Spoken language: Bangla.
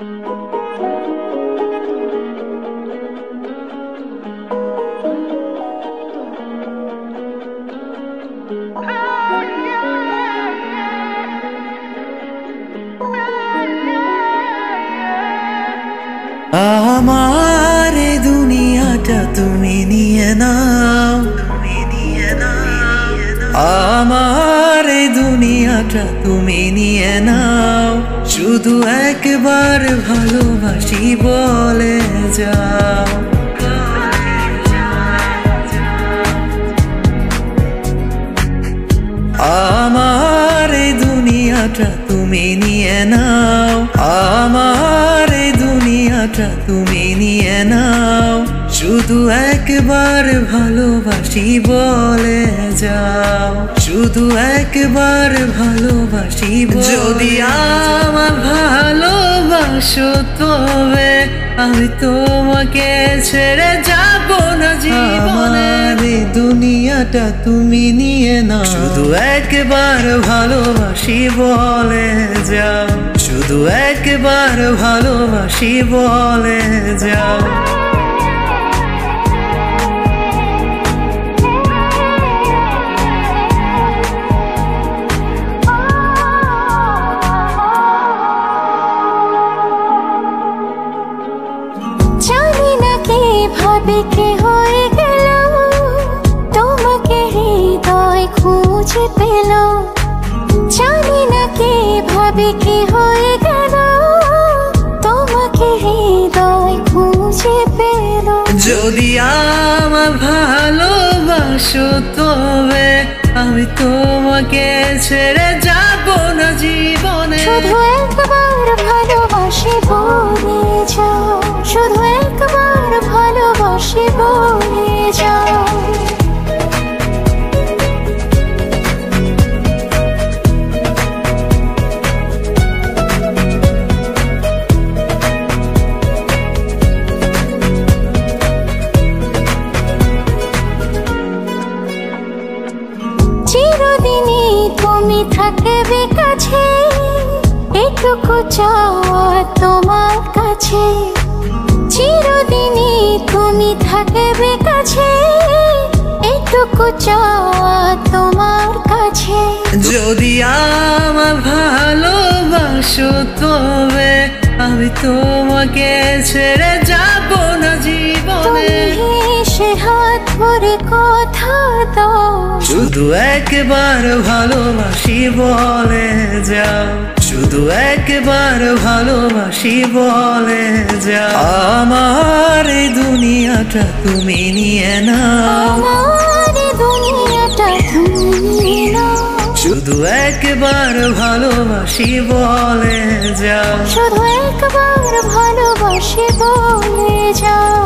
আমার এই দুনিয়াটা তুমি নিয়ে নাও, আমার এই দুনিয়াটা তুমি নিয়ে নাও, শুধু একবার ভালোবাসি বলে যাও। আমার এই দুনিয়াটা তুমি নিয়ে নাও, আমার এই দুনিয়াটা তুমি নিয়ে নাও, শুধু একবার ভালোবাসি বলে যাও, শুধু একবার ভালোবাসি। যদি আমার ভালোবাসো তবে আমি তোমাকে ছেড়ে যাব না জীবনে। এই দুনিয়াটা তুমি নিয়ে নাও, শুধু একবার ভালোবাসি বলে যাও, শুধু একবার ভালোবাসি বলে যাও। জানি না কিভাবে কি হয়ে গেল, তোমাকে হৃদয় খুঁজে পেল। জানি না কিভাবে কি হয়ে গেল, তোমাকে হৃদয় খুঁজে পেল। যদি আমার ভালোবাসো তবে আমি তোমাকে ছেড়ে যাব না জীবনে। শুধু একবার ভালোবাসি বলে যাও, শুধু একবার ভালোবাসি বলে যাও। চিরদিনই তুমি থাকবে কাছে, এটুকু চাওয়া তোমার কাছে। চিরদিনই তুমি থাকবে কাছে, এটুকু চাওয়া তোমার কাছে। যদি আমার ভালোবাসো তবে আমি তোমাকে ছেড়ে যাব না জীবনে। সে হাত ধরে কথা দাও, শুধু একবার ভালোবাসি বলে যাও, শুধু একবার ভালোবাসি বলে যাও। আমার এই দুনিয়াটা তুমি নিয়ে নাও, আমার এই দুনিয়াটা তুমি নিয়ে নাও, শুধু একবার ভালোবাসি বলে যাও, শুধু একবার ভালোবাসি বলে যাও।